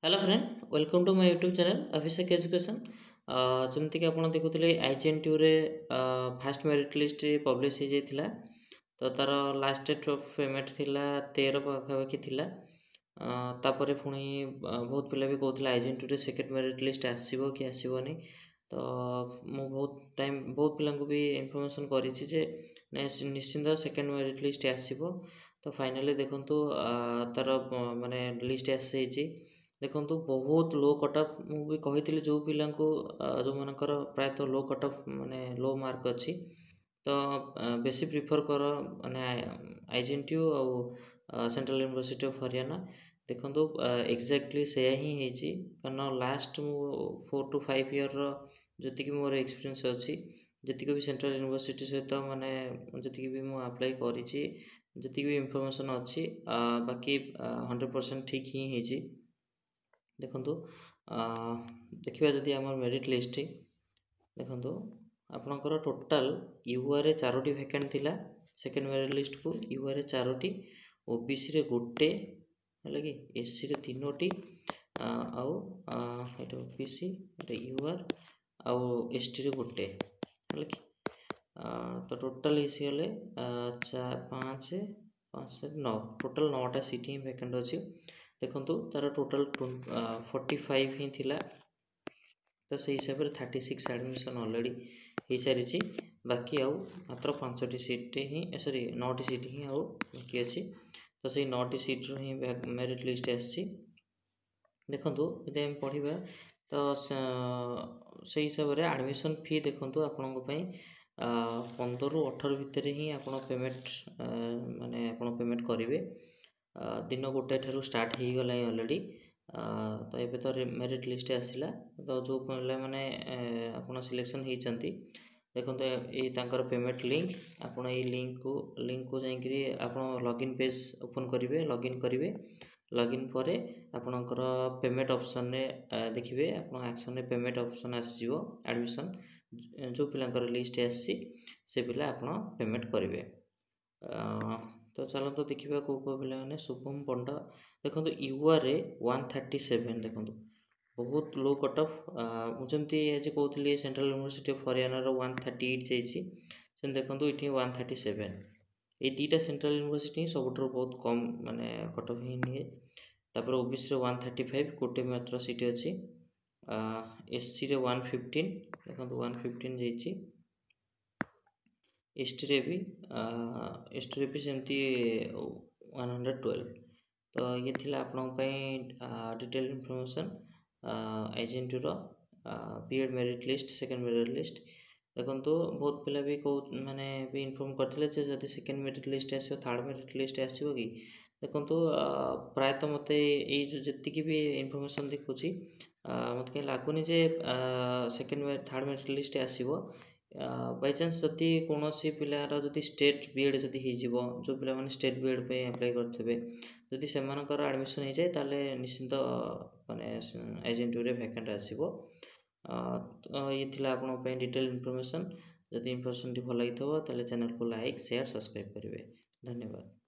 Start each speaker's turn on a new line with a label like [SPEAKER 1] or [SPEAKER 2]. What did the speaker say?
[SPEAKER 1] Hello friend, welcome to my YouTube channel Abhishek education. जमती कि आप देखुले IGNTU रे फास्ट मेरिट लिस्ट पब्लिश हो जाता। तो तार लास्ट डेट ऑफ पेमेंट थिला 13 पाखापाखि थिला। तापर पुणी बहुत पिला भी कहते IGNTU रे सेकेंड मेरिट लिस्ट आसो कि आसोनी। तो मु बहुत पिला भी इनफॉरमेशन करी निश्चिंत सेकेंड मेरिट लिस्ट आसो। तो फाइनली देखु तार माने लिस्ट आसी देखु बहुत लो कटअफ मुझे कही जो पिला जो मनकर प्रायतः लो कटअफ माने लो मार्क अच्छी। तो बेसी प्रिफर कर माने IGNTU और सेंट्रल यूनिवर्सिटी ऑफ हरियाणा। देखो एक्जाक्टली से ही कारण लास्ट मु 4 to 5 ईयर जी मोर एक्सपीरियंस अच्छी जी भी सेंट्रल यूनिवर्सिटी सहित माने जी भी मुझे अप्लाई करी जी भी इनफॉरमेशन अच्छी बाकी 100% ठीक ही देखु देखा जदि आम मेरिट लिस्ट देखु आपणकर टोटाल यूआर 4टी वैकेंट थिला। सेकेंड मेरिट लिस्ट को यूआर 4टी, ओबीसी रे गोटे है कि एससी रे 3टी आउ ओबीसी यूआर आउ एसटी रे गोटे है कि। तो टोटाल हिसीगले 5 5 9 टोटाल 9टा सीट ही वैकेंट अच्छी। देखु तार टोटाल 45 ही थिला। तो से हिसाब से 36 एडमिशन ऑलरेडी हो सारी। बाकी आउ मात्र 5टी सीट ही सॉरी 9टी सीट ही आउ बाकी अच्छी। तो से 9टी सीट्र ही मेरिट लिस्ट आसी। देखु यदि आम पढ़ा तो से हिसाब से एडमिशन फी देखु आपण 15 ରୁ 18 भितर ही आप पेमेंट माने आप पेमेंट करेंगे। दिन 1 ठारू स्टार्ट हो गला ऑलरेडी। तो ये तो मेरिट लिस्ट आसला। तो जो पे मैंने आप सिलेक्शन होती देखो ये पेमेंट लिंक आपड़ ये लिंक को जाकि आप लॉगिन पेज ओपन करेंगे। लॉगिन करेंगे लॉगिन पर आपणकर पेमेंट ऑप्शन रे देखिए आप एक्शन रे पेमेंट ऑप्शन आसो एडमिशन जो पिलांकर लिस्ट आसी से पिला आप पेमेंट करेंगे। तो चलो तो देखा कौ पे शुभम पंडा देखो यूआर 137 देखो बहुत लो कट ऑफ। मुझे आज कहती सेंट्रल यूनिवर्सिटी ऑफ हरियाणा 138 जाइए देखो ये 137। ये दुईटा सेंट्रल यूनिवर्सिटी सब बहुत कम माने कट ऑफ ही निए। तापर ओबीसी 135 गोटे मात्र सीट अच्छी। एससी रे 115 देखो 115 जाइए। एसटी भी सेमती 112। तो ये थिला आपन डिटेल इनफॉरमेशन IGNTU रो BEd merit list second merit list. देखो बहुत पिला भी कौ माने भी इनफॉर्म करते जब सेकेंड मेरिट लिस्ट आसो थर्ड मेरिट लिस्ट आसो कि। देखो प्रायतः मत जी भी इनफॉरमेशन देखुची मत कहीं लगुनि जे सेकेंड थर्ड मेरिट लिस्ट आसो। बाई चान्स जदि कौन पिलार जदि स्टेट बीएड जदि हो जो पिला माने स्टेट बीएड पे अप्लाई करते जदि से एडमिशन हो जाए ताले निश्चिंत माने IGNTU रे वैकेंट आसो। ये थिला आपन डिटेल इनफॉरमेशन। जदि इनफॉरमेशन भल लगी ताले चैनल को लाइक शेयर सब्सक्राइब करेंगे। धन्यवाद।